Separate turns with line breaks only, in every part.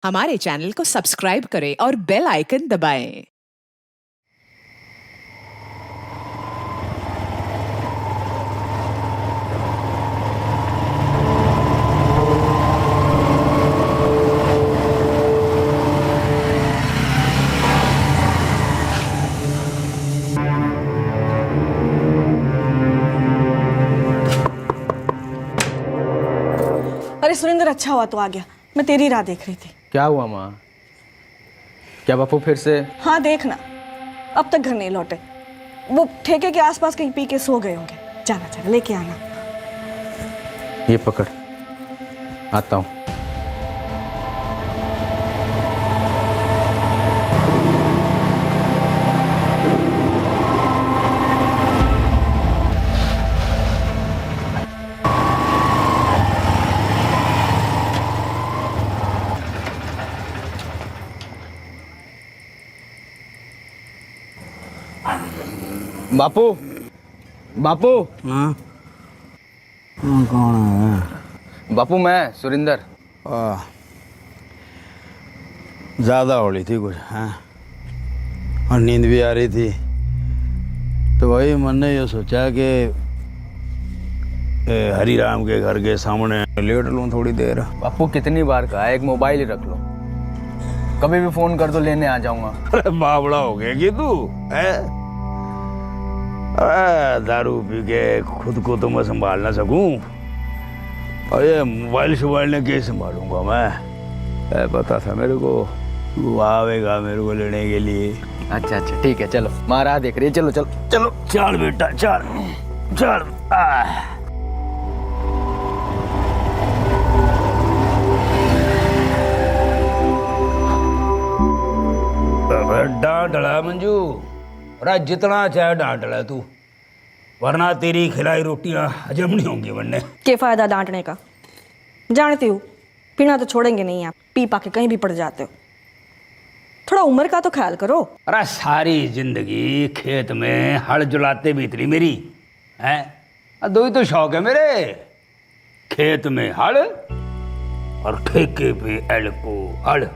हमारे चैनल को सब्सक्राइब करें और बेल आइकन दबाएं।
अरे सुरेंद्र, अच्छा हुआ तो आ गया। मैं तेरी राह देख रही थी।
क्या हुआ माँ? क्या बापू फिर से?
हाँ देखना, अब तक घर नहीं लौटे। वो ठेके के आसपास कहीं पी के सो गए होंगे। जाना जाना लेके आना।
ये पकड़, आता हूँ। बापू, बापू।
हाँ कौन है?
बापू मैं सुरिंदर।
ज़्यादा हो रही थी कुछ, हाँ, और नींद भी आ रही थी, तो वही मन ने ये सोचा कि हरिराम के घर के सामने लेट लूँ थोड़ी देर।
बापू कितनी बार कहा है, एक मोबाइल ही रख लो, कभी भी फोन कर दो, लेने आ जाऊंगा।
अरे बावड़ा हो गया कि तू है? दारू पी के खुद को तो मैं संभाल ना सकूं, और ये मोबाइल शोबाइल ने कैसे संभालूंगा मैं? पता था मेरे को तू आवेगा मेरे को लेने के लिए।
अच्छा अच्छा ठीक है, चलो माँ राह देख रही है, चलो चलो
चलो चल बेटा चल चल। डांट डला मंजू, अरे जितना चाहे डांट डला तू, वरना तेरी खिलाई रोटियां हजम नहीं होंगी बनने।
क्या फायदा डांटने का? जानती हूँ पीना तो छोड़ेंगे नहीं आप, पी पा के कहीं भी पड़ जाते हो। थोड़ा उम्र का तो ख्याल करो।
अरे सारी जिंदगी खेत में हल जुलाते बीतरी मेरी है, दो ही तो शौक है मेरे, खेत में हल और ठेके पे एल्को हल।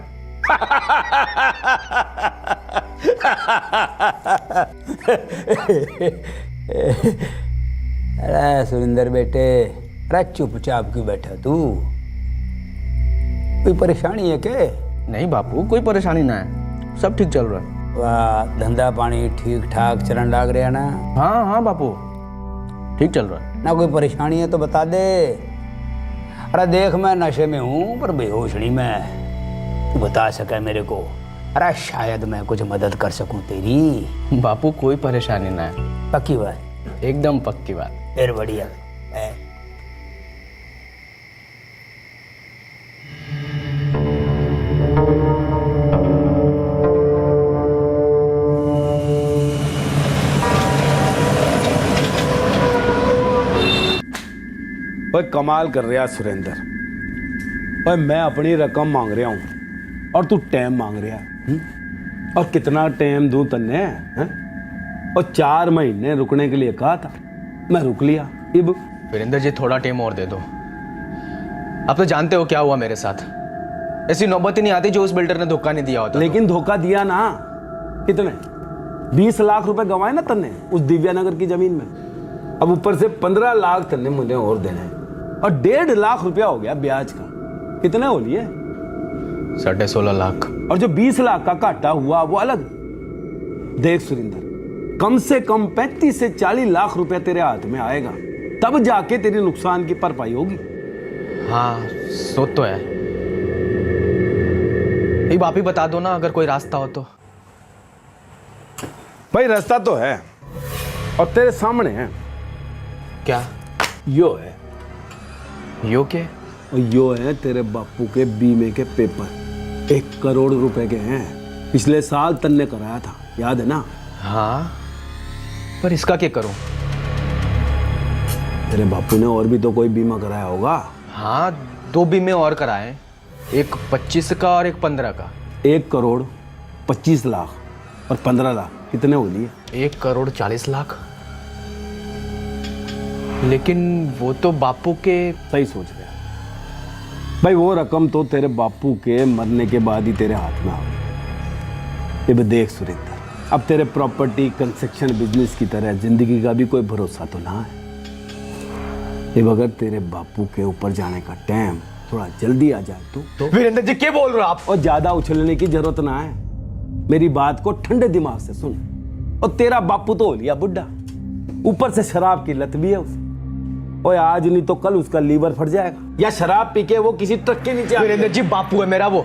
अरे सुरिंदर बेटे, अरे चुपचाप क्यों बैठा तू? कोई परेशानी है के?
नहीं बापू, कोई परेशानी ना है, सब ठीक चल रहा है।
वाह, धंधा पानी ठीक ठाक चलन लाग रहा ना?
हाँ हाँ बापू, ठीक चल रहा है।
ना कोई परेशानी है तो बता दे। अरे देख मैं नशे में हूँ पर बेहोश नहीं मैं, तू बता सके मेरे को, अरे शायद मैं कुछ मदद कर सकूं तेरी।
बापू कोई परेशानी ना है।
पक्की बात?
एकदम पक्की बात।
फिर बढ़िया है।
भाई कमाल कर रहा सुरेंद्र, भाई मैं अपनी रकम मांग रहा हूँ और तू टाइम मांग रहा है। और कितना टाइम दूं तन्ने हैं? और 4 महीने रुकने के लिए कहा था, मैं रुक लिया। इब
वीरेंद्र जी थोड़ा टाइम और दे दो। आप तो जानते हो क्या हुआ मेरे साथ, ऐसी नौबत ही नहीं आती जो उस बिल्डर ने धोखा नहीं दिया होता।
लेकिन धोखा दिया ना। कितने? 20 लाख रुपए गंवाए ना तन्ने उस दिव्यानगर की जमीन में। अब ऊपर से 15 लाख तन्ने मुझे और देने हैं, और 1.5 लाख रुपया हो गया ब्याज का। कितने हो लिए?
16.5 लाख।
और जो 20 लाख का घाटा हुआ वो अलग। देख सुरिंदर, कम से कम 35 से 40 लाख रुपया तेरे हाथ में आएगा, तब जाके तेरी नुकसान की भरपाई होगी।
हाँ सो तो है। एक आप ही बता दो ना, अगर कोई रास्ता हो तो।
भाई रास्ता तो है, और तेरे सामने है।
क्या?
यो है,
यो के?
और यो है तेरे बापू के बीमे के पेपर। 1 करोड़ रुपए के हैं, पिछले साल तन्ने कराया था, याद है ना?
हाँ, पर इसका क्या करूं?
तेरे बापू ने और भी तो कोई बीमा कराया होगा।
हाँ 2 बीमे और कराए, एक 25 का और एक 15 का।
1 करोड़ 25 लाख और 15 लाख कितने हो लिए?
1 करोड़ 40 लाख। लेकिन वो तो बापू के।
सही सोच रहे, भाई वो रकम तो तेरे बापू के मरने के बाद ही तेरे हाथ में आ गई। ये भी देख सुरेंद्र, अब तेरे प्रॉपर्टी कंस्ट्रक्शन बिजनेस की तरह जिंदगी का भी कोई भरोसा तो ना है। ये अगर तेरे बापू के ऊपर जाने का टाइम थोड़ा जल्दी आ जाए तो
वीरेंद्र जी क्या बोल रहे हो आप?
और ज्यादा उछलने की जरूरत ना है, मेरी बात को ठंडे दिमाग से सुन। और तेरा बापू तो हो लिया बुढ़ा, ऊपर से शराब की लत भी है उसे। और आज नहीं तो कल उसका लीवर फट जाएगा, या शराब पी के वो किसी ट्रक के नीचे
वीरेंद्र जी बापू है मेरा वो,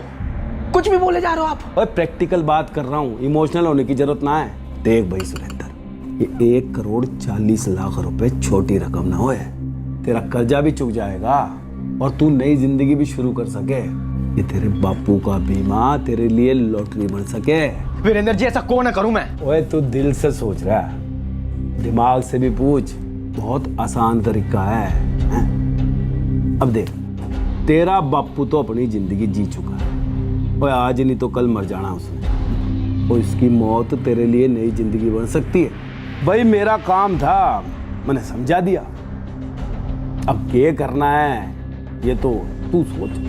कुछ भी बोले जा रहे हो आप।
और प्रैक्टिकल बात कर रहा हूँ, इमोशनल होने की जरूरत ना है। देख भाई सुरेंद्र, ये 1,40,00,000 रुपए छोटी रकम ना होए। तेरा कर्जा भी चुक जाएगा और तू नई जिंदगी भी शुरू कर सके। ये तेरे बापू का बीमा तेरे लिए लॉटरी बन सके।
वीरेंद्र जी ऐसा कौन करूं मैं?
ओए तू दिल से सोच रहा है, दिमाग से भी पूछ, बहुत आसान तरीका है, हैं? अब देख, तेरा बापू तो अपनी जिंदगी जी चुका है और आज नहीं तो कल मर जाना उसने, और इसकी मौत तेरे लिए नई जिंदगी बन सकती है। भाई मेरा काम था, मैंने समझा दिया। अब क्या करना है ये तो तू सोच।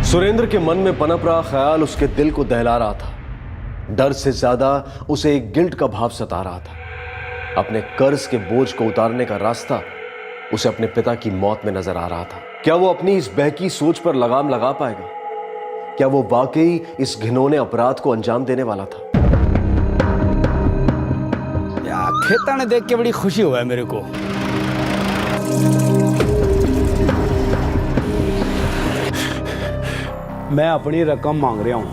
सुरेंद्र के मन में पनप रहा ख्याल उसके दिल को दहला रहा था। डर से ज्यादा उसे एक गिल्ट का भाव सता रहा था। अपने कर्ज के बोझ को उतारने का रास्ता उसे अपने पिता की मौत में नजर आ रहा था। क्या वो अपनी इस बहकी सोच पर लगाम लगा पाएगा? क्या वो वाकई इस घिनौने अपराध को अंजाम देने वाला था?
यार खेता ने देख के बड़ी खुशी हुआ है मेरे को।
मैं अपनी रकम मांग रहा हूं।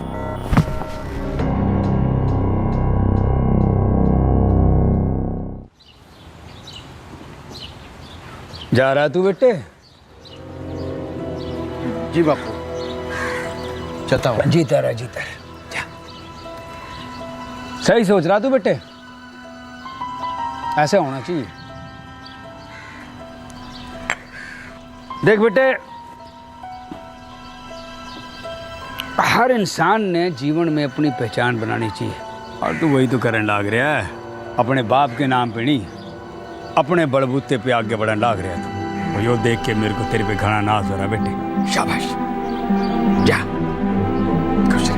जा रहा तू बेटे?
जी बापू, चलता हूं।
जीता रहा जा। सही सोच रहा तू बेटे, ऐसे होना चाहिए। देख बेटे, हर इंसान ने जीवन में अपनी पहचान बनानी चाहिए, और तू वही तो करने लाग रहा है। अपने बाप के नाम पे नहीं, अपने बलबूते पे आगे बढ़ने लाग रहा है। तो यो देख के मेरे को तेरे पे घना नाज हो रहा बेटे। शाबाश, जा खुश रह।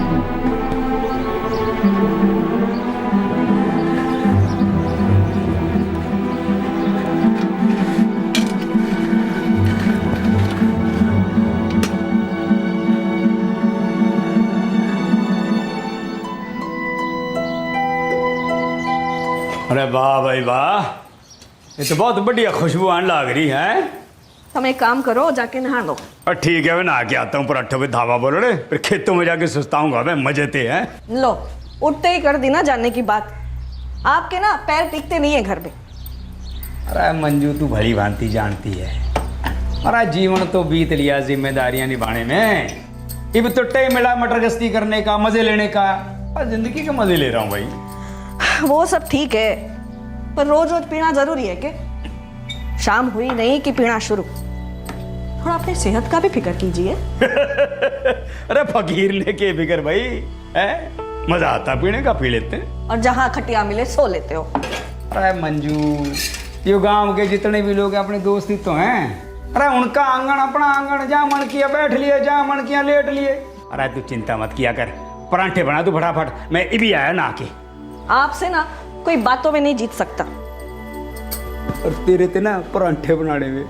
अरे वाह भाई वाह, ये तो बहुत बढ़िया खुशबू आने लग रही है।
तुम एक काम करो, जाके नहा लो।
और ठीक है, मैं नहा के आता हूँ, पराठों पे धावा बोलो रे, फिर खेतों में जाके सुस्ताऊंगा मैं, मजे ते हैं।
लो, उठते ही कर दी ना जाने की बात। आपके ना पैर टिकते नहीं है घर में।
अरे मंजू, तू भली भांति जानती है, हमारा जीवन तो बीत लिया जिम्मेदारियां निभाने में। अब तो टाइम मिला मटर गश्ती करने का, मजे लेने का, और जिंदगी के मजे ले रहा हूँ भाई।
वो सब ठीक है, पर रोज रोज पीना जरूरी है के? शाम हुई नहीं कि पीना शुरू। थोड़ा अपनी सेहत का भी फिक्र कीजिए।
अरे फकीर ने के फिक्र भाई है, मजा आता पीने का, पी लेते हैं।
और जहाँ खटिया मिले सो लेते हो।
अरे मंजू, ये गांव के जितने भी लोग अपने दोस्त ही तो हैं। अरे उनका आंगन अपना आंगन, जहाँ मन किया बैठ लिए, जहाँ मन किया लेट लिए। अरे तू चिंता मत किया कर, परांठे बना तू फटाफट, मैं भी आया ना आके।
आपसे ना कोई बातों में नहीं जीत सकता।
और तेरे ते ना परांठे बनाने में।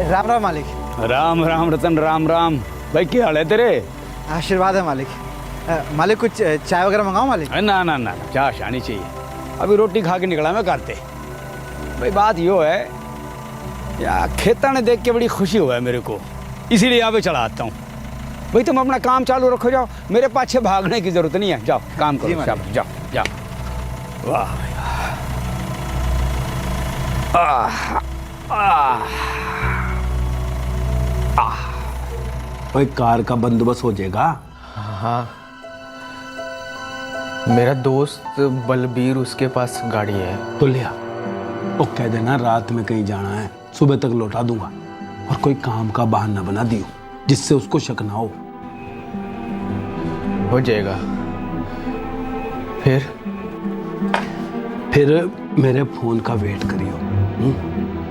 राम राम मालिक।
राम राम रतन, राम राम। भाई क्या हाल है तेरे?
आशीर्वाद है मालिक। मालिक कुछ चाय वगैरह मंगाओ मालिक?
ना ना ना, चाश आनी चाहिए। अभी रोटी खा के निकला मैं करते। भाई बात यो है, यार खेता ने देख के बड़ी खुशी हुआ है मेरे को। इसीलिए यहाँ पे चला आता हूँ। भाई तुम अपना काम चालू रखो, जाओ, मेरे पाछे भागने की जरूरत नहीं है। जाओ काम
जी,
करो,
मालिक।
शाबाश, जाओ जाओ। वाह भाई वाह।
भाई कार का बंदोबस्त हो जाएगा?
हाँ, मेरा दोस्त बलबीर, उसके पास गाड़ी है।
तो ले आ। वो कह देना रात में कहीं जाना है, सुबह तक लौटा दूंगा। और कोई काम का बहाना बना दियो जिससे उसको शक ना
हो जाएगा।
फिर मेरे फोन का वेट करियो।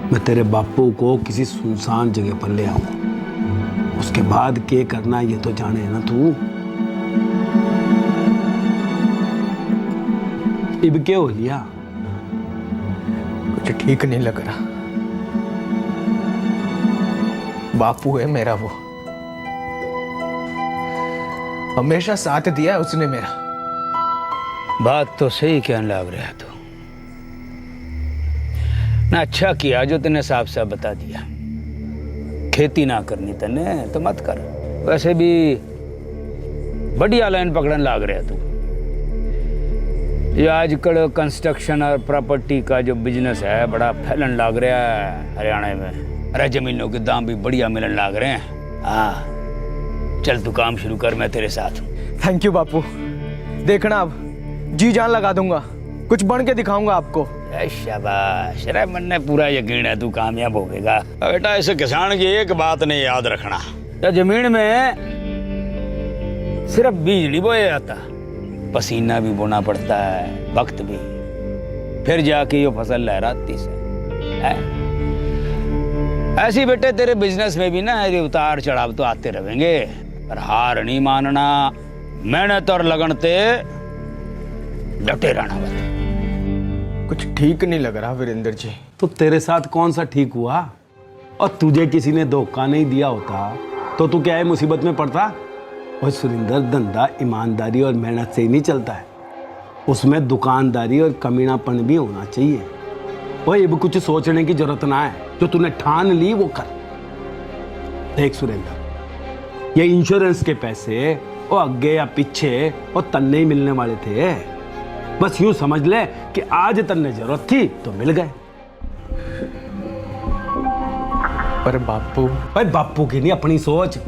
मैं तेरे बापू को किसी सुनसान जगह पर ले आऊंगा। उसके बाद क्या करना ये तो जाने है ना तू। इब क्या हो लिया?
कुछ ठीक नहीं लग रहा। बापू है मेरा, वो हमेशा साथ दिया है उसने मेरा।
बात तो सही कहने लग रहा है तू ना। अच्छा किया जो तूने साफ साफ बता दिया। खेती ना करनी तने तो मत कर। वैसे भी बढ़िया लाइन पकड़न लाग रहा तू। ये आजकल कंस्ट्रक्शन और प्रॉपर्टी का जो बिजनेस है बड़ा फैलन लग रहा है हरियाणा में। अरे जमीनों के दाम भी बढ़िया मिलन लग रहे हैं। हाँ चल तू काम शुरू कर, मैं तेरे साथ हूँ।
थैंक यू बापू। देखना अब जी जान लगा दूंगा, कुछ बन के दिखाऊंगा आपको।
शाबाश, अरे मन ने पूरा यकीन है तू कामयाब होगा। बेटा इस किसान की एक बात नहीं याद रखना, या जमीन में सिर्फ बीज नहीं बोया जाता, पसीना भी बोना पड़ता है, वक्त भी, फिर जाके ये फसल लहराती से है। ऐसी बेटे तेरे बिजनेस में भी ना ये उतार चढ़ाव तो आते रहेंगे, पर हार नहीं मानना, मेहनत और लगन ते डटे रहना। बता
कुछ ठीक नहीं लग रहा वीरेंद्र जी।
तो तेरे साथ कौन सा ठीक हुआ? और तुझे किसी ने धोखा नहीं दिया होता तो तू क्या है मुसीबत में पड़ता? और सुरिंदर, धंधा ईमानदारी और मेहनत से ही नहीं चलता है, उसमें दुकानदारी और कमीनापन भी होना चाहिए। वही अब कुछ सोचने की जरूरत ना है, जो तूने ठान ली वो कर। देख सुरेंद्र, ये इंश्योरेंस के पैसे वो आगे या पीछे और तन्ने ही मिलने वाले थे। बस यूं समझ ले कि आज तन्ने जरूरत थी तो मिल गए।
पर बापू।
भाई बापू की नहीं, अपनी सोच।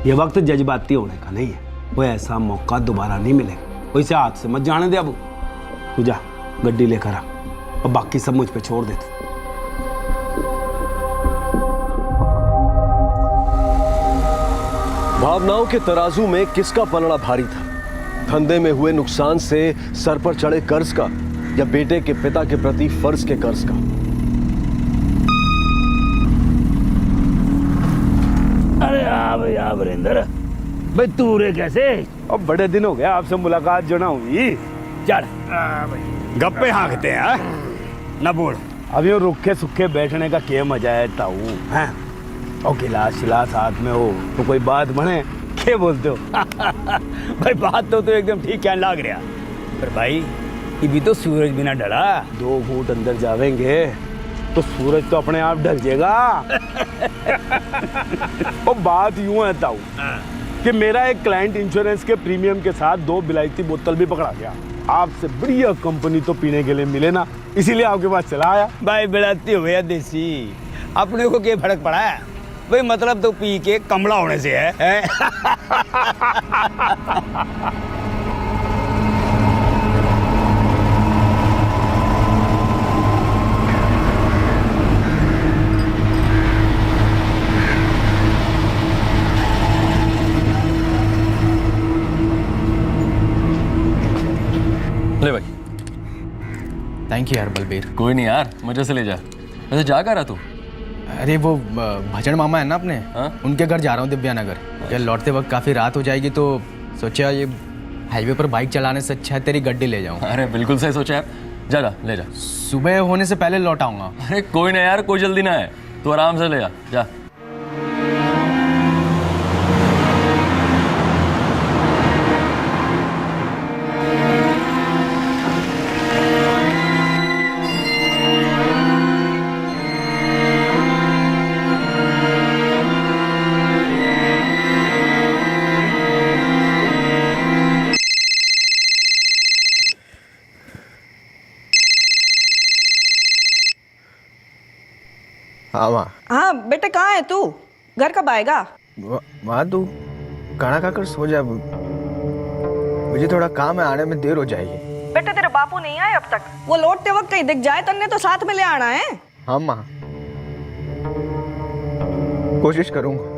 ये वक्त जज्बाती होने का नहीं है, वो ऐसा मौका दोबारा नहीं मिलेगा। वैसे हाथ से मत जाने दे। अब तू जा गड्डी लेकर आ और बाकी सब मुझ पे छोड़ दे तू।
भावनाओं के तराजू में किसका पलड़ा भारी था? धंधे में हुए नुकसान से सर पर चढ़े कर्ज का, या बेटे के पिता के प्रति फर्ज के कर्ज का?
अरे भैया वीरेंद्र भाई, तू रे कैसे?
अब बड़े दिन हो गए आपसे मुलाकात जो ना हुई।
चल गप्पे हाँकते हैं ना। बोल।
अब यूं रुखे सुखे बैठने का क्या मजा है ताऊ हैं? और गिलास शिलास हाथ में हो तो कोई बात बने, क्या बोलते हो?
भाई बात तो एकदम ठीक कहने लग रहा, पर भाई ये भी तो सूरज बिना ढला।
2 घूंट अंदर जावेंगे तो सूरज तो अपने आप ढल जाएगा। और बात यूं है ताऊ कि मेरा एक क्लाइंट इंश्योरेंस के प्रीमियम के साथ 2 विलायती बोतल भी पकड़ा गया। आपसे बढ़िया कंपनी तो पीने के लिए मिले ना, इसीलिए आपके पास चला आया।
भाई बिलाती हो या देसी, अपने को क्या फर्क पड़ा है भाई? मतलब तो पी के कमला होने से है?
ले भाई।
थैंक यू यार बलबीर।
कोई नहीं यार, मजे से ले जा। वैसे जा कर रहा तू?
अरे वो भजन मामा है ना अपने,
हाँ?
उनके घर जा रहा हूँ दिव्यानगर। क्या लौटते वक्त काफ़ी रात हो जाएगी तो सोचा ये हाईवे पर बाइक चलाने से अच्छा है तेरी गड्डी ले जाऊँ।
अरे बिल्कुल सही सोचा यार, जा जा ले जा।
सुबह होने से पहले लौट आऊँगा।
अरे कोई ना यार, कोई जल्दी ना है, तू आराम से ले जा जा।
हाँ माँ।
हाँ बेटे, कहाँ है तू? घर कब आएगा?
माँ तू खाना खाकर सो जा, मुझे थोड़ा काम है, आने में देर हो जाएगी।
बेटे तेरे बापू नहीं आए अब तक, वो लौटते वक्त कहीं दिख जाए तन्ने तो साथ में ले आना है।
हाँ माँ, कोशिश करूंगा।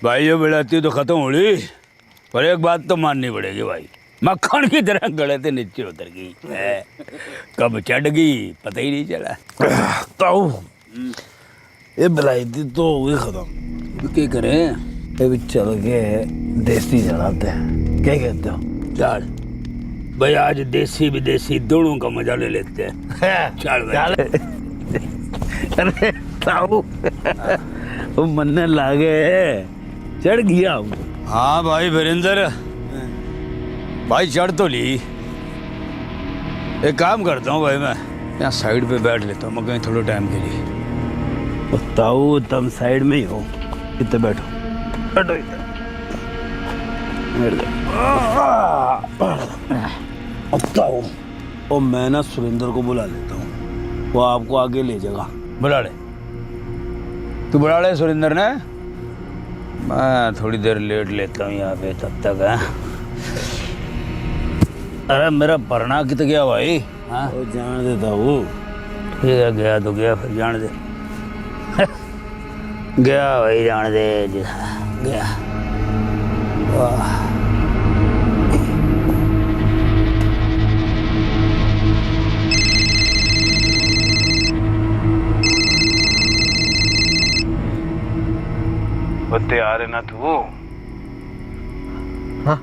भाई ये बेड़ाती तो खत्म हो गई, पर एक बात तो माननी पड़ेगी भाई, मक्खन की तरह गले से नीचे उतर गई है। कब चढ़ गई पता ही नहीं चला।
ताऊ ये बलायती तो हुई खत्म।
क्या करें?
ये भी चल के देसी चढ़ाते हैं, क्या कहते हो?
चल भाई, आज देसी विदेशी दोनों का मजा ले लेते हैं। चल भाई।
अरे ताऊ वो मन्ने लागे चढ़ गया हूँ।
हाँ भाई वीरेंद्र भाई, चढ़ तो ली। एक काम करता हूँ भाई, मैं यहाँ साइड पे बैठ लेता हूँ, मैं कहीं थोड़े टाइम के लिए।
ताऊ तुम साइड में ही हो, इतने बैठो बैठो इधर। ताऊ और मैं ना सुरेंद्र को बुला लेता हूँ, वो आपको आगे ले जाएगा।
बुला ले, तू बुला ले सुरेंद्र ने, मैं थोड़ी देर लेट लेता हूँ यहाँ पे तब तक है। अरे मेरा पढ़ना कित गया भाई? हाँ
वो जान देता हूँ।
ठीक है, गया तो गया, फिर जान दे। गया भाई, जान दे, गया। वाह
तैयार है ना तू?
हाँ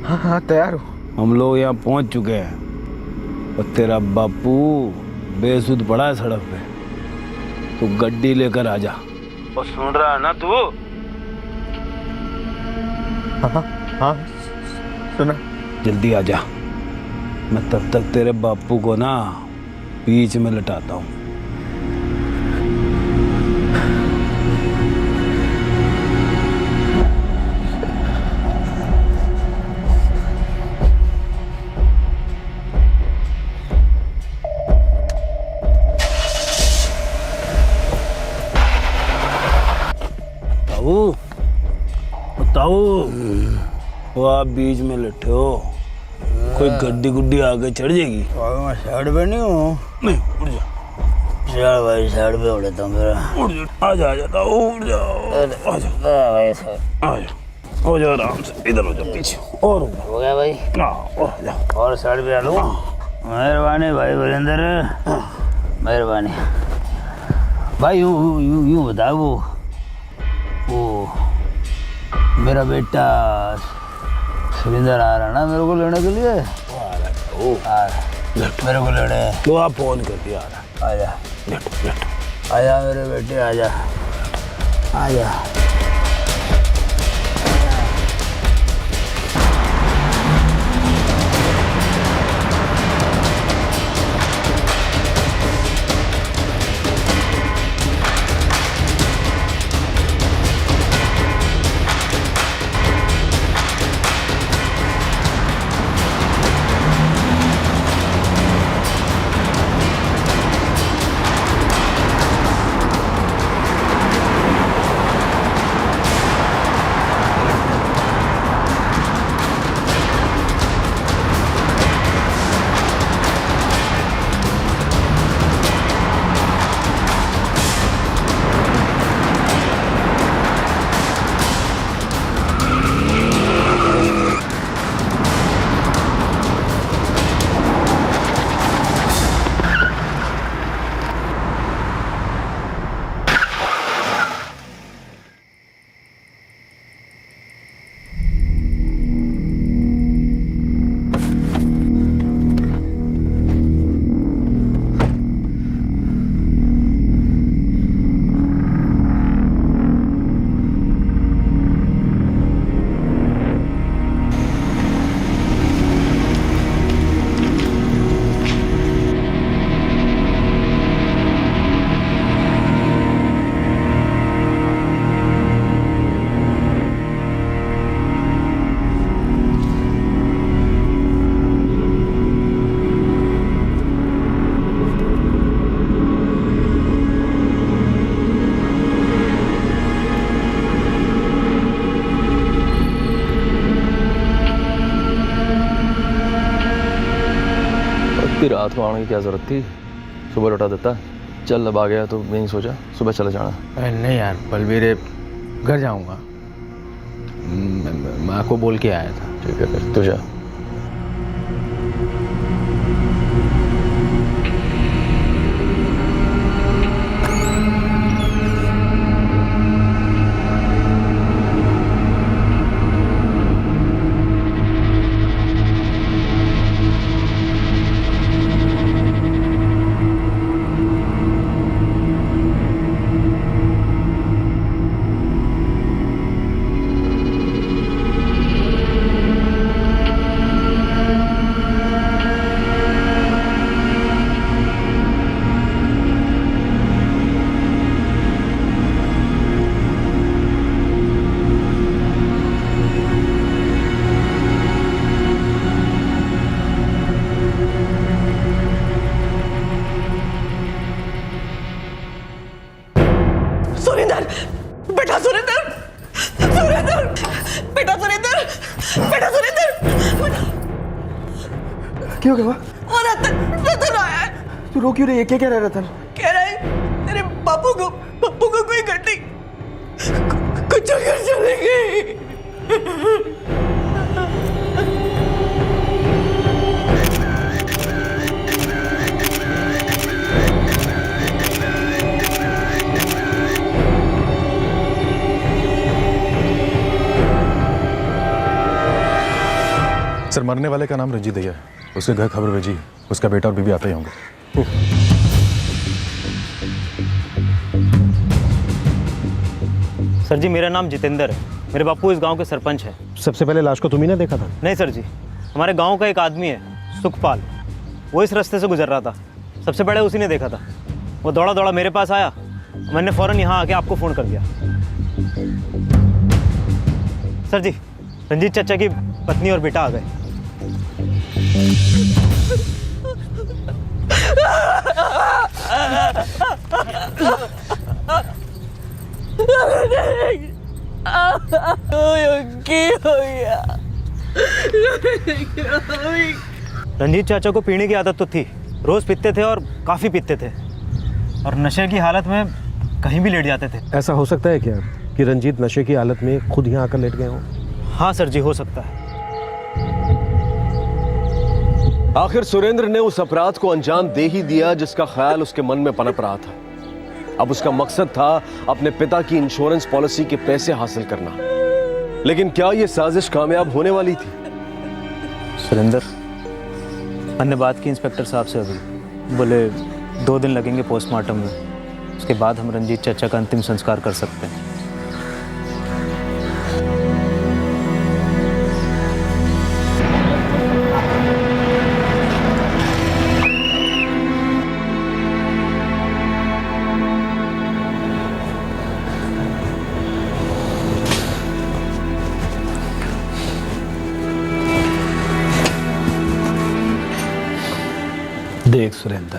हाँ हाँ तैयार हो।
हम लोग यहाँ पहुँच चुके हैं और तेरा बापू बेसुध पड़ा है सड़क पे, तू गड्डी लेकर आ जा। और सुन रहा है ना तू?
हाँ हाँ सुना।
जल्दी आ जा, मैं तब तक तेरे बापू को ना बीच में लटाता हूँ। ताऊ वो आप बीच में लट्ठे हो, कोई गड्डी गुड्डी आगे चढ़ जाएगी।
मैं साइड पे नहीं हूँ।
नहीं उड़ जा।
चल भाई साइड पे उड़ लेता हूँ मेरा।
उड़ जा, आ जा, आ जा ताऊ, उड़ जा, आ जा
भाई
आ जा, हो जा आराम से, इधर हो जा पीछे, और
हो गया भाई।
हाँ और आ जा,
और साइड पे आ लो। मेहरबानी भाई वीरेंद्र, मेहरबानी भाई। यूँ बता, वो मेरा बेटा सुरेंद्र आ रहा ना मेरे को लेने के लिए? मेरे को लेने
तो आप फोन कर दिया।
आजा,
लेट लेट
आजा मेरे बेटे, आजा आजा।
फिर रात को आने की क्या ज़रूरत थी, सुबह लौटा देता। चल अब आ गया तो यहीं सोचा सुबह चले जाना।
अरे नहीं यार बलवीर, घर जाऊंगा, माँ को बोल के आया था।
ठीक है फिर तो जा।
सुरेंद्र, बेटा सुरेंद्र, सुरेंद्र, बेटा सुरेंद्र, बेटा सुरेंद्र,
क्यों क्या हुआ?
वो रतन, रतन आया है।
तू रो क्यों रही है? क्या कह रहा है रतन?
कह रहा है तेरे बापू को कोई गड्डी कुछ कर चले गई।
सर मरने वाले का नाम रंजीत दैया है। उसके घर खबर भेजी, उसका बेटा और बीवी आते ही होंगे।
सर जी मेरा नाम जितेंद्र है, मेरे बापू इस गांव के सरपंच हैं।
सबसे पहले लाश को तुम ही ने देखा था?
नहीं सर जी, हमारे गांव का एक आदमी है सुखपाल, वो इस रास्ते से गुजर रहा था, सबसे पहले उसी ने देखा था। वो दौड़ा दौड़ा मेरे पास आया, मैंने फ़ौरन यहाँ आके आपको फ़ोन कर दिया। सर जी रंजीत चाचा की पत्नी और बेटा आ गए। रंजीत चाचा को पीने की आदत तो थी, रोज पीते थे और काफ़ी पीते थे, और नशे की हालत में कहीं भी लेट जाते थे।
ऐसा हो सकता है क्या कि रंजीत नशे की हालत में खुद यहाँ आकर लेट गए हों?
हाँ सर जी हो सकता है।
आखिर सुरेंद्र ने उस अपराध को अंजाम दे ही दिया जिसका ख्याल उसके मन में पनप रहा था। अब उसका मकसद था अपने पिता की इंश्योरेंस पॉलिसी के पैसे हासिल करना। लेकिन क्या यह साजिश कामयाब होने वाली थी?
सुरेंद्र, मैंने बात की इंस्पेक्टर साहब से अभी, बोले 2 दिन लगेंगे पोस्टमार्टम में, उसके बाद हम रंजीत चाचा का अंतिम संस्कार कर सकते हैं।
देख सुरेंद्र,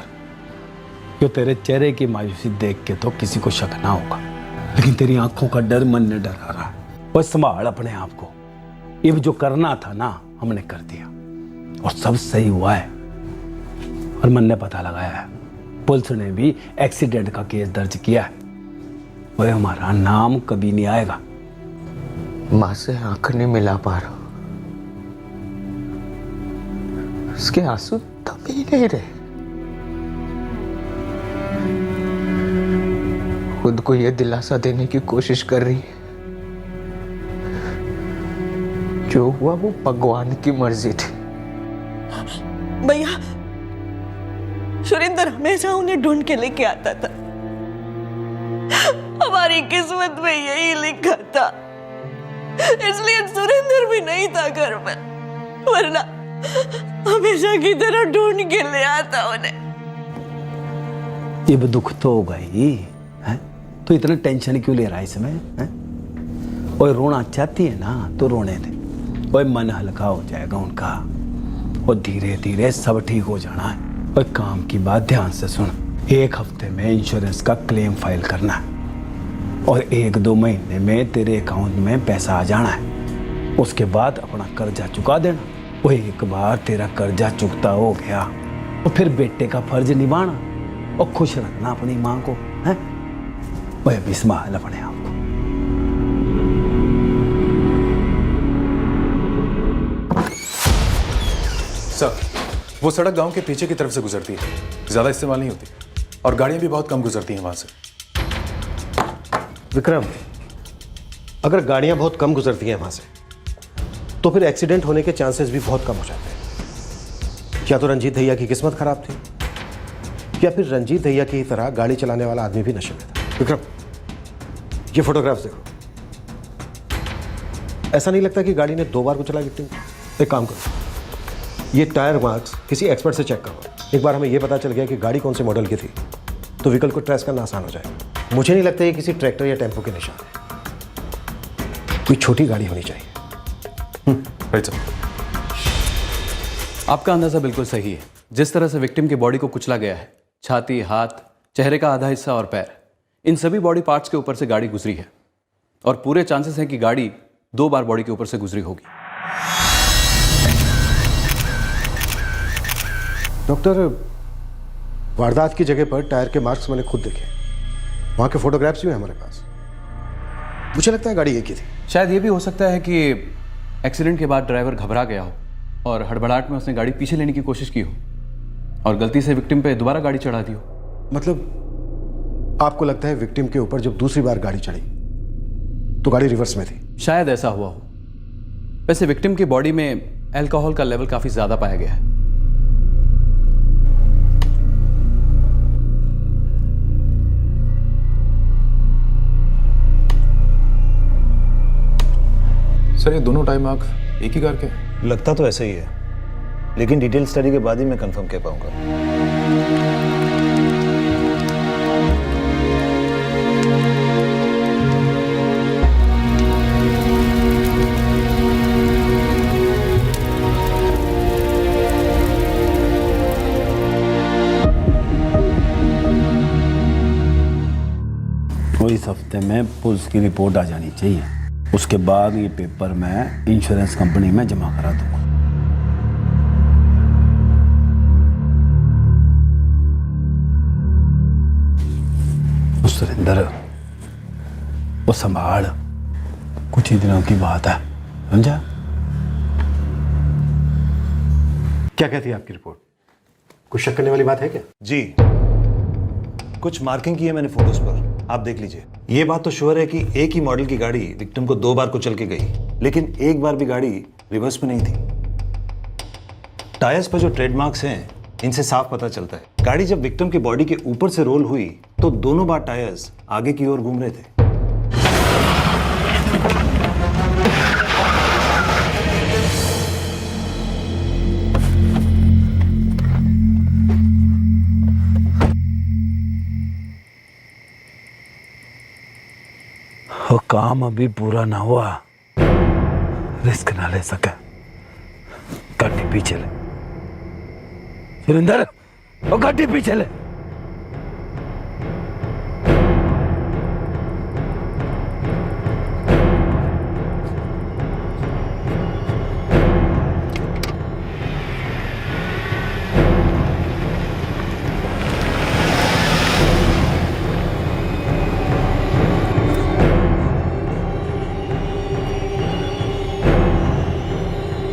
क्यों तेरे चेहरे की मायूसी देख के तो किसी को शक ना होगा, लेकिन तेरी आंखों का डर मन ने डरा रहा है। बस संभाल अपने आप को। ये जो करना था ना हमने कर दिया और सब सही हुआ है। और मन ने पता लगाया है, पुलिस ने भी एक्सीडेंट का केस दर्ज किया है। वह हमारा नाम कभी नहीं आएगा।
माँ से आंख नहीं मिला पा रहा, उसके आंसू थम ही नहीं रहे। खुद को यह दिलासा देने की कोशिश कर रही है, जो हुआ वो भगवान की मर्जी थी।
भैया सुरेंद्र हमेशा उन्हें ढूंढ के लेके आता था, हमारी किस्मत में यही लिखा था, इसलिए सुरेंद्र भी नहीं था घर में, वरना हमेशा की तरह ढूंढ के ले आता उन्हें।
ये भी दुख तो होगा ही है, तो इतना टेंशन क्यों ले रहा है इसमें? और रोना चाहती है ना तो रोने दे, और मन हल्का हो जाएगा उनका, और धीरे धीरे सब ठीक हो जाना है। और काम की बात ध्यान से सुन, 1 हफ्ते में इंश्योरेंस का क्लेम फाइल करना है, और 1-2 महीने में तेरे अकाउंट में पैसा आ जाना है। उसके बाद अपना कर्जा चुका देना। वो एक बार तेरा कर्जा चुकता हो गया और फिर बेटे का फर्ज निभाना और खुश रखना अपनी मां को, है? वह भी संभाल अपने आप को।
सर, वो सड़क गांव के पीछे की तरफ से गुजरती है, ज्यादा इस्तेमाल नहीं होती और गाड़ियां भी बहुत कम गुजरती हैं वहां से।
विक्रम, अगर गाड़ियां बहुत कम गुजरती हैं वहां से तो फिर एक्सीडेंट होने के चांसेस भी बहुत कम हो जाते हैं। क्या तो रंजीत भैया की किस्मत खराब थी, या फिर रंजीत भैया की तरह गाड़ी चलाने वाला आदमी भी नशे में था। विक्रम, ये फोटोग्राफ्स देखो। ऐसा नहीं लगता कि गाड़ी ने 2 बार कुचला विक्टिम को? एक काम करो, ये टायर मार्क्स किसी एक्सपर्ट से चेक करो। एक बार हमें ये पता चल गया कि गाड़ी कौन से मॉडल की थी तो व्हीकल को ट्रेस करना आसान हो जाएगा। मुझे नहीं लगता ये किसी ट्रैक्टर या टेम्पो के निशान है, कोई छोटी गाड़ी होनी चाहिए।
Right sir.
आपका अंदाज़ा बिल्कुल सही है। जिस तरह से विक्टिम की बॉडी को कुचला गया है, छाती, हाथ, चेहरे का आधा हिस्सा और पैर, इन सभी बॉडी पार्ट्स के ऊपर से गाड़ी गुजरी है और पूरे चांसेस हैं कि गाड़ी 2 बार बॉडी के ऊपर से गुजरी होगी।
डॉक्टर, वारदात की जगह पर टायर के मार्क्स मैंने खुद देखे, वहां के फोटोग्राफ्स भी हैं हमारे पास। मुझे लगता है गाड़ी एक ही थी।
शायद ये भी हो सकता है कि एक्सीडेंट के बाद ड्राइवर घबरा गया हो और हड़बड़ाहट में उसने गाड़ी पीछे लेने की कोशिश की हो और गलती से विक्टिम पे दोबारा गाड़ी चढ़ा दी हो।
मतलब आपको लगता है विक्टिम के ऊपर जब दूसरी बार गाड़ी चढ़ी तो गाड़ी रिवर्स में थी?
शायद ऐसा हुआ हो। वैसे विक्टिम की बॉडी में अल्कोहल का लेवल काफ़ी ज़्यादा पाया गया है।
सर, ये दोनों टाइम मार्क एक ही कार के?
लगता तो ऐसा ही है, लेकिन डिटेल स्टडी के बाद ही मैं कंफर्म कह पाऊंगा।
तो इस हफ्ते में पुलिस की रिपोर्ट आ जानी चाहिए, उसके बाद ये पेपर मैं इंश्योरेंस कंपनी में जमा करा दूंगा। सुरेंद्र, वो संभाल, कुछ ही दिनों की बात है, समझा?
क्या कहती है आपकी रिपोर्ट? कुछ शक करने वाली बात है क्या?
जी, कुछ मार्किंग की है मैंने फोटोज पर, आप देख लीजिए। ये बात तो श्योर है कि एक ही मॉडल की गाड़ी विक्टिम को 2 बार कुचल के गई, लेकिन एक बार भी गाड़ी रिवर्स में नहीं थी। टायर्स पर जो ट्रेडमार्क्स हैं, इनसे साफ पता चलता है गाड़ी जब विक्टिम की बॉडी के ऊपर से रोल हुई तो दोनों बार टायर्स आगे की ओर घूम रहे थे।
वो काम अभी पूरा ना हुआ, रिस्क ना ले सके, गाड़ी पीछे ले। सुरेंद्र, वो गाड़ी पीछे ले।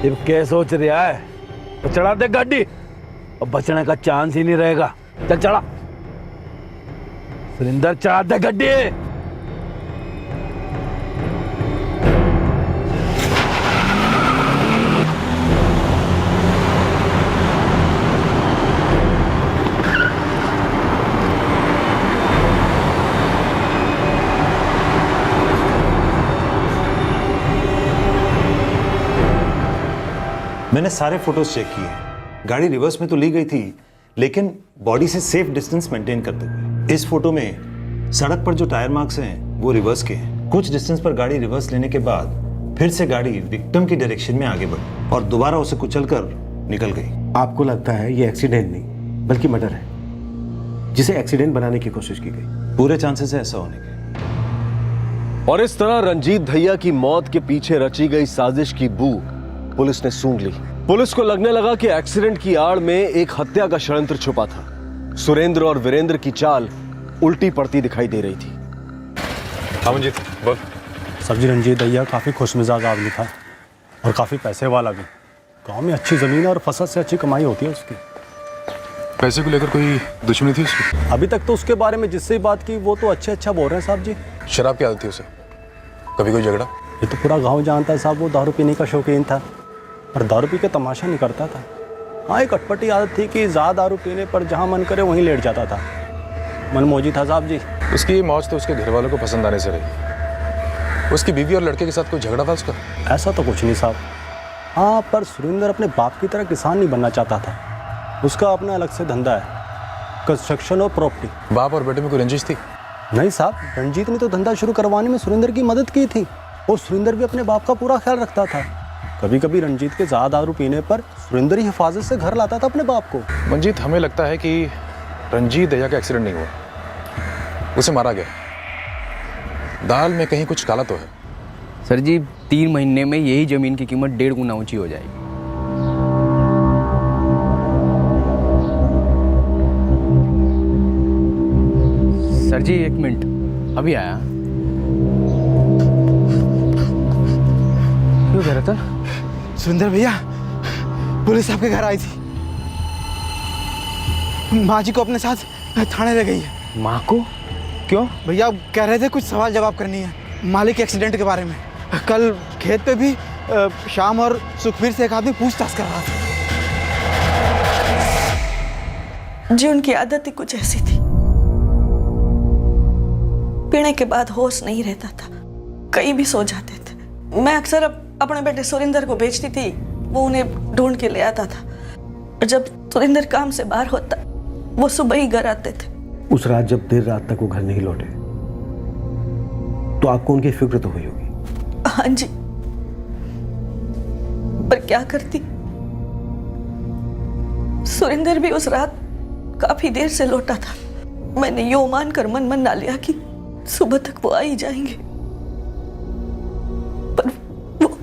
अब क्या सोच रहा है? तो चढ़ा दे गाड़ी, और बचने का चांस ही नहीं रहेगा। चल चढ़ा सुरेंद्र, चढ़ा दे गाड़ी।
मैंने सारे फोटोज चेक किए, गाड़ी रिवर्स में तो ली गई थी, लेकिन बॉडी से सेफ डिस्टेंस मेंटेन करते हुए। इस फोटो में सड़क पर जो टायर मार्क्स हैं वो रिवर्स के हैं। कुछ डिस्टेंस पर गाड़ी रिवर्स लेने के बाद फिर से गाड़ी विक्टिम की डायरेक्शन में आगे बढ़ी और दोबारा उसे कुचलकर निकल गई।
आपको लगता है ये एक्सीडेंट नहीं बल्कि मर्डर है, जिसे एक्सीडेंट बनाने की कोशिश की गई?
पूरे चांसेस है ऐसा होने के।
और इस तरह रंजीत भैया की मौत के पीछे रची गई साजिश की बू पुलिस ने सूंघ ली। पुलिस को लगने लगा कि एक्सीडेंट की आड़ में एक हत्या का षड्यंत्र छुपा था। सुरेंद्र और वीरेंद्र की चाल उल्टी पड़ती दिखाई दे रही थी।
हाँ मंजीत बोल।
सब्जी रंजीत दैया काफ़ी खुशमिजाज आदमी था और काफ़ी पैसे वाला भी। गांव में अच्छी ज़मीन और फसल से अच्छी कमाई होती है उसकी।
पैसे को लेकर कोई दुश्मनी थी उसकी?
अभी तक तो उसके बारे में जिससे बात की वो तो अच्छा बोल रहे हैं साहब जी।
शराब की आदत थी उसे? कभी कोई झगड़ा?
ये तो पूरा गांव जानता है साहब, वो दारू पीने का शौकीन था और दारू पी के तमाशा नहीं करता था। हाँ, एक अटपटी आदत थी कि ज़्यादा दारू पीने पर जहाँ मन करे वहीं लेट जाता था। मनमौजी था साहब जी।
उसकी ये मौज तो उसके घर वालों को पसंद आने से रही। उसकी बीवी और लड़के के साथ कोई झगड़ा था उसका?
ऐसा तो कुछ नहीं साहब। हाँ, पर सुरेंद्र अपने बाप की तरह किसान नहीं बनना चाहता था। उसका अपना अलग से धंधा है, कंस्ट्रक्शन और प्रॉपर्टी।
बाप और बेटे में कोई रंजिश थी?
नहीं साहब, रंजीत ने तो धंधा शुरू करवाने में सुरेंद्र की मदद की थी और सुरेंद्र भी अपने बाप का पूरा ख्याल रखता था। कभी कभी रंजीत के ज़्यादा दारू पीने पर सुरेंद्र ही हिफाजत से घर लाता था अपने बाप को।
मंजीत, हमें लगता है कि रंजीत दया का एक्सीडेंट नहीं हुआ, उसे मारा गया। दाल में कहीं कुछ काला तो है।
सर जी, 3 महीने में यही जमीन की कीमत 1.5 गुना ऊंची हो जाएगी। सर जी 1 मिनट, अभी आया। क्यों कह रहे थे?
सुरेंद्र भैया, पुलिस आपके घर आई थी। माँ जी को अपने साथ थाने ले गई है।
माँ को? क्यों?
भैया कह रहे थे कुछ सवाल जवाब करनी है मालिक के एक्सीडेंट के बारे में। कल खेत पे भी शाम और सुखबीर से एक आदमी पूछताछ कर रहा था।
जी उनकी आदत ही कुछ ऐसी थी, पीने के बाद होश नहीं रहता था, कहीं भी सो जाते थे। मैं अक्सर अपने बेटे सुरेंद्र को भेजती थी, वो उन्हें ढूंढ के ले आता था। और जब सुरेंद्र काम से बाहर होता, वो सुबह ही घर आते थे।
उस रात जब देर रात तक वो घर नहीं लौटे तो आपको उनकी फिक्र तो हुई होगी?
हाँ जी, पर क्या करती, सुरेंद्र भी उस रात काफी देर से लौटा था। मैंने यो मानकर मन मना लिया कि सुबह तक वो आ ही जाएंगे, पर वो...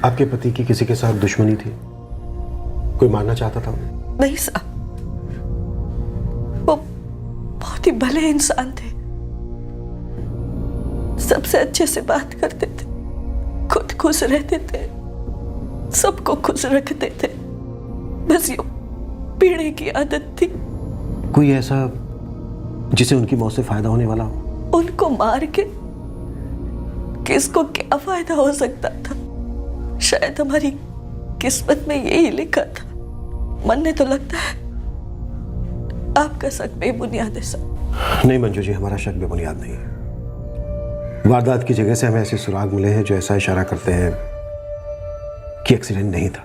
आपके पति की किसी के साथ दुश्मनी थी? कोई मारना चाहता था उन्हें?
नहीं साहब, वो बहुत ही भले इंसान थे, सबसे अच्छे से बात करते थे, खुद खुश रहते थे, सबको खुश रखते थे। बस ये पीने की आदत थी।
कोई ऐसा जिसे उनकी मौत से फायदा होने वाला हो?
उनको मार के किसको क्या फायदा हो सकता था? शायद हमारी किस्मत में यही लिखा था। मन ने तो लगता है आपका शक बेबुनियाद है सर।
नहीं मंजू जी, हमारा शक बेबुनियाद नहीं है। वारदात की जगह से हमें ऐसे सुराग मिले हैं जो ऐसा इशारा करते हैं कि एक्सीडेंट नहीं था।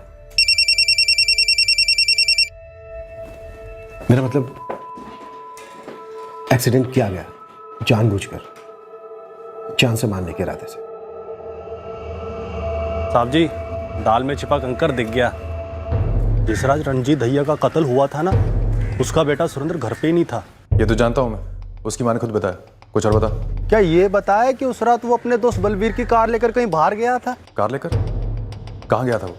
मेरा मतलब एक्सीडेंट किया गया जानबूझकर, जान से मारने के इरादे से।
साहब जी, दाल में छिपा कंकर दिख गया। जिस रात रंजीत दैया का कत्ल हुआ था ना, उसका बेटा सुरेंद्र घर पे ही नहीं था।
ये तो जानता हूं मैं, उसकी माँ ने खुद बताया। कुछ और बता।
क्या ये बताया कि उस रात वो अपने दोस्त बलवीर की कार लेकर कहीं बाहर गया था?
कार लेकर? कहाँ गया था वो?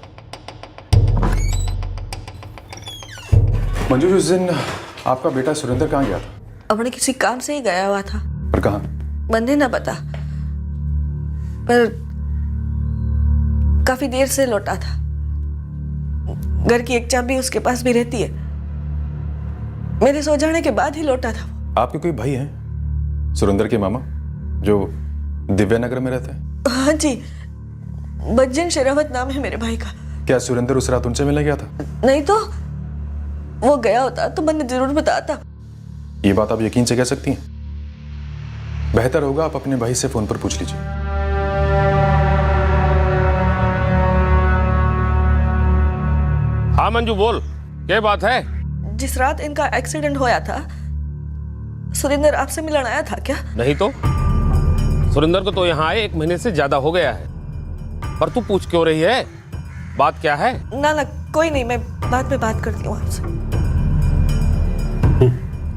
मंजू जी, उस दिन आपका बेटा सुरेंद्र कहाँ गया था?
अपने किसी काम से ही गया हुआ था।
पर कहाँ?
मंदिर ना बता, पर काफी देर से लौटा था। घर की एक चाबी उसके पास भी रहती है। मेरे सो जाने के बाद ही लौटा था वो।
आपके कोई भाई हैं सुरेंद्र के मामा जो दिव्यानगर में रहते हैं?
हाँ जी, बज्जन शेरावत नाम है मेरे भाई का।
क्या सुरेंद्र उस रात उनसे मिलने गया था?
नहीं तो वो गया होता तो मैंने जरूर बताता।
ये बात आप यकीन से कह सकती हैं? बेहतर होगा आप अपने भाई से फोन पर पूछ लीजिए।
हाँ मंजू बोल, क्या बात है?
जिस रात इनका एक्सीडेंट होया था, सुरेंद्र आपसे मिलने आया था क्या?
नहीं तो सुरेंद्र को तो यहाँ आए 1 महीने से ज्यादा हो गया है, पर तू पूछ क्यों रही है? बात क्या है?
ना ना कोई नहीं, मैं बाद में बात करती हूँ आपसे।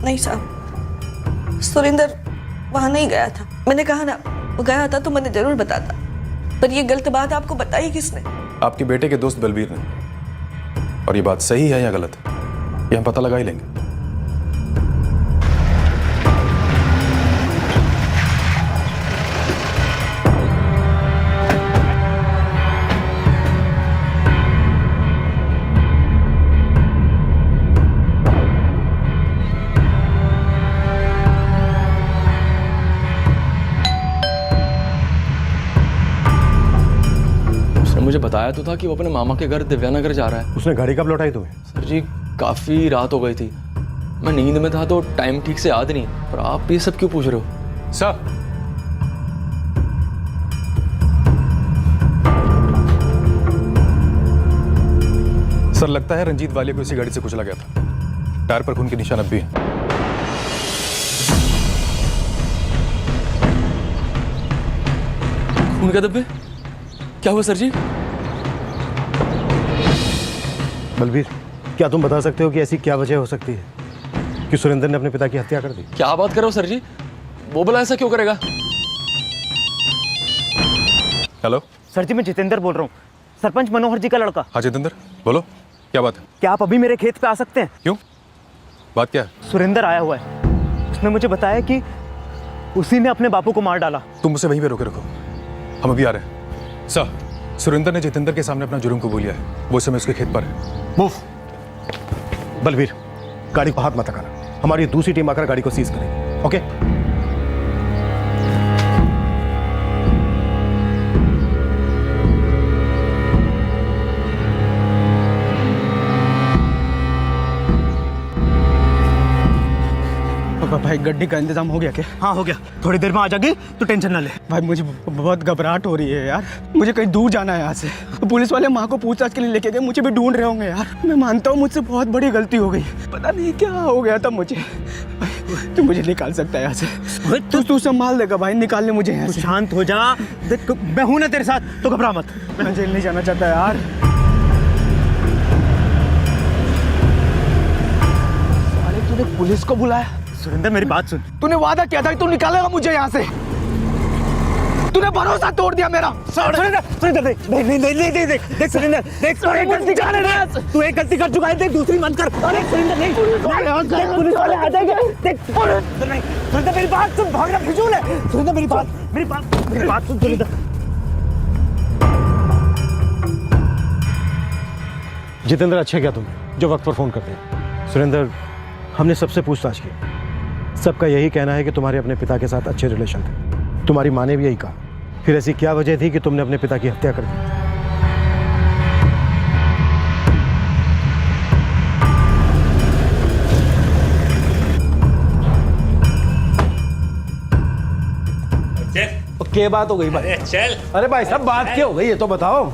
नहीं साहब, सुरेंद्र वहां नहीं गया था। मैंने कहा ना, वो गया था तो मैंने जरूर बताता, पर ये गलत बात आपको बताई किसने?
आपके बेटे के दोस्त बलबीर ने। और ये बात सही है या गलत है ये हम पता लगा ही लेंगे।
मुझे बताया तो था कि वो अपने मामा के घर दिव्यानगर जा रहा है।
उसने गाड़ी कब लौटाई तुम्हें?
सर जी काफी रात हो गई थी, मैं नींद में था तो टाइम ठीक से याद नहीं। पर आप ये सब क्यों पूछ रहे हो?
सर सर लगता है रंजीत वालिया को इसी गाड़ी से कुचला गया था। टायर पर खून के निशान अब भी हैं।
खून के धब्बे? क्या हुआ सर जी?
बलबीर, क्या तुम बता सकते हो कि ऐसी क्या वजह हो सकती है कि सुरेंद्र ने अपने पिता की हत्या कर दी?
क्या बात कर रहे हो सर जी? वो भला ऐसा क्यों करेगा?
हेलो
सर जी, मैं जितेंद्र बोल रहा हूँ, सरपंच मनोहर जी का लड़का।
हाँ जितेंद्र बोलो, क्या बात है?
क्या आप अभी मेरे खेत पे आ सकते हैं?
क्यों, बात क्या है?
सुरेंद्र आया हुआ है, उसने मुझे बताया कि उसी ने अपने बापू को मार डाला।
तुम मुझे वहीं पे रोके रखो, हम अभी आ रहे हैं। सर सुरेंद्र ने जितेंद्र के सामने अपना जुर्म कबूल लिया है, वो इस समय उसके खेत पर है।
मूव। बलबीर, गाड़ी को हाथ मत लगाना, हमारी दूसरी टीम आकर गाड़ी को सीज करेगी। ओके?
भाई गड्डी का इंतजाम हो गया क्या? हाँ हो गया, थोड़ी देर में आ जाएगी तो टेंशन ना ले। भाई मुझे बहुत घबराहट हो रही है यार, मुझे कहीं दूर जाना है यहाँ से। पुलिस वाले माँ को पूछताछ के लिए लेके गए, मुझे भी ढूंढ रहे होंगे यार। मैं मानता हूँ मुझसे बहुत बड़ी गलती हो गई, पता नहीं क्या हो गया था मुझे। तू मुझे निकाल सकता है यहाँ से, तू संभाल देगा भाई, निकाल ले मुझे यहाँ से। शांत हो जा, देख मैं हूँ ना तेरे साथ, तो घबरा मत। मैं जेल नहीं जाना चाहता यार। तूने पुलिस को बुलाया? सुरेंद्र मेरी बात सुन, तूने वादा किया था कि तू निकालेगा मुझे यहाँ से, तूने भरोसा तोड़ दिया मेरा। सुरेंद्र सुरेंद्र देख देख सुरेंद्र देख, तू एक गलती कर चुका है, देख दूसरी मत कर। अरे सुरेंद्र नहीं, पुलिस वाले आ जाएंगे। देख सुरेंद्र मेरी बात सुन, भागना फिजूल है। सुरेंद्र मेरी बात सुन सुरेंद्र।
जितेंद्र, अच्छा क्या तुम जो वक्त पर फोन करते हैं। सुरेंद्र, हमने सबसे पूछताछ की, सबका यही कहना है कि तुम्हारे अपने पिता के साथ अच्छे रिलेशन थे। तुम्हारी माँ ने भी यही कहा, फिर ऐसी क्या वजह थी कि तुमने अपने पिता की हत्या कर दी?
क्या बात हो गई भाई?
चल।
अरे भाई साहब, बात क्या हो गई ये तो बताओ।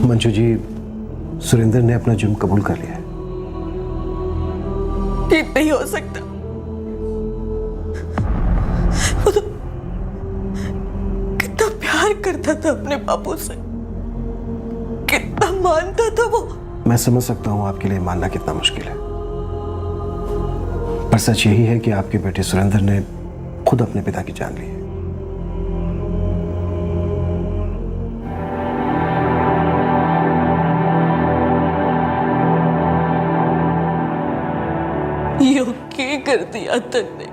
मंजू जी, सुरेंद्र ने अपना जुर्म कबूल कर लिया है।
ये नहीं हो सकता, वो तो कितना प्यार करता था अपने बापू से, कितना मानता था वो।
मैं समझ सकता हूं आपके लिए मानना कितना मुश्किल है, पर सच यही है कि आपके बेटे सुरेंद्र ने खुद अपने पिता की जान ली है।
यो क्या कर दिया तन्ने?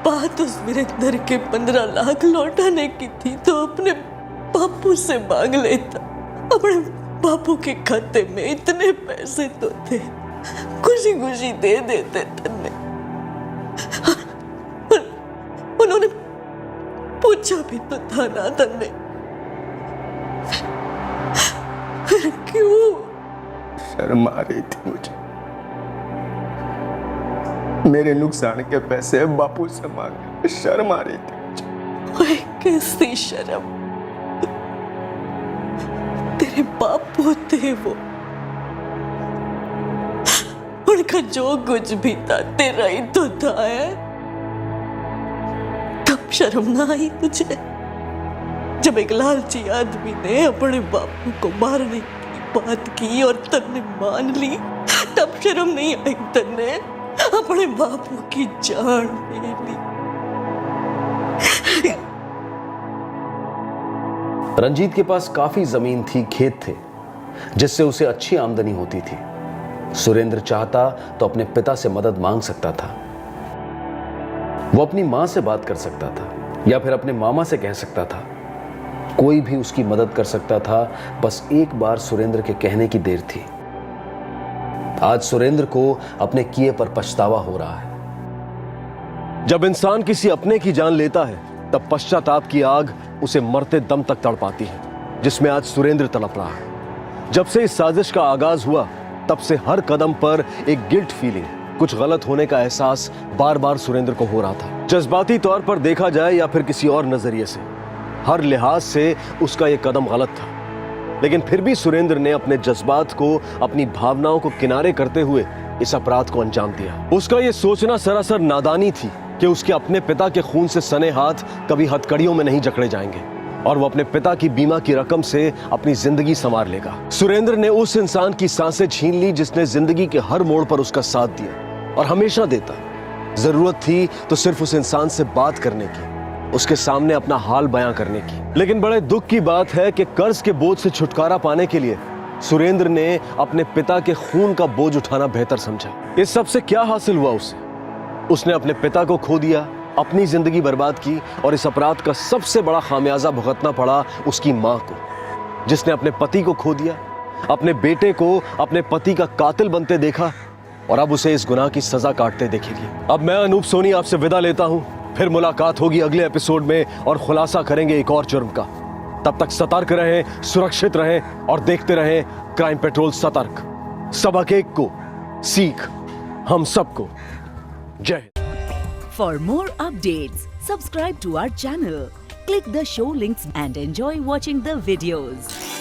बात उस वीरेंद्र के 15 लाख लौटाने की थी तो अपने बापू से मांग लेता। अपने बापू के खाते में इतने पैसे तो थे, खुशी खुशी दे देते तन्ने। उन्होंने पूछा भी तो था ना तन्ने, फिर क्यों?
शर्म आ रही थी मुझे, मेरे नुकसान के पैसे बापू से मांगे, शर्म आ रही थी मुझे।
कैसी शर्म? तेरे बापू थे वो, उनका जो कुछ भी था तेरा ही तो था है। तब शर्म ना आई तुझे जब एक लालची आदमी ने अपने बापू को मारने की बात की और तन्ने मान ली? तब शर्म नहीं आई तन्ने? अपने बापू की जान ले ली।
रंजीत के पास काफी जमीन थी, खेत थे, जिससे उसे अच्छी आमदनी होती थी। सुरेंद्र चाहता तो अपने पिता से मदद मांग सकता था। वो अपनी मां से बात कर सकता था या फिर अपने मामा से कह सकता था। कोई भी उसकी मदद कर सकता था, बस एक बार सुरेंद्र के कहने की देर थी। आज सुरेंद्र को अपने किए पर पछतावा हो रहा है। जब इंसान किसी अपने की जान लेता है, तब पश्चाताप की आग उसे मरते दम तक तड़पाती है, जिसमें आज सुरेंद्र तड़प रहा है। जब से इस साजिश का आगाज हुआ, तब से हर कदम पर एक गिल्ट फीलिंग, कुछ गलत होने का एहसास बार बार सुरेंद्र को हो रहा था। जज्बाती तौर पर देखा जाए या फिर किसी और नजरिए से, हर लिहाज से उसका यह कदम गलत था। लेकिन फिर भी सुरेंद्र ने अपने जज्बात को, अपनी भावनाओं को किनारे करते हुए इस अपराध को अंजाम दिया। उसका यह सोचना सरासर नादानी थी कि उसके अपने पिता के खून से सने हाथ कभी हथकड़ियों में नहीं जकड़े जाएंगे और वो अपने पिता की बीमा की रकम से अपनी जिंदगी संवार लेगा। सुरेंद्र ने उस इंसान की सांसें छीन ली जिसने जिंदगी के हर मोड़ पर उसका साथ दिया और हमेशा देता। जरूरत थी तो सिर्फ उस इंसान से बात करने की, उसके सामने अपना हाल बयां करने की। लेकिन बड़े दुख की बात है कि कर्ज के बोझ से छुटकारा पाने के लिए सुरेंद्र ने अपने पिता के खून का बोझ उठाना बेहतर समझा। इस सब से क्या हासिल हुआ उसे? उसने अपने पिता को खो दिया, अपनी जिंदगी बर्बाद की और इस अपराध का सबसे बड़ा खामियाजा भुगतना पड़ा उसकी मां को, जिसने अपने पति को खो दिया, अपने बेटे को अपने पति का कातिल बनते देखा और अब उसे इस गुनाह की सजा काटते देखेगी। अब मैं अनूप सोनी आपसे विदा लेता हूं। फिर मुलाकात होगी अगले एपिसोड में और खुलासा करेंगे एक और जुर्म का। तब तक सतर्क रहें, सुरक्षित रहें और देखते रहें क्राइम पेट्रोल सतर्क। सबक एक को, सीख हम सबको। जय Hind.
For more updates, subscribe to our channel, click the show links and enjoy watching the videos.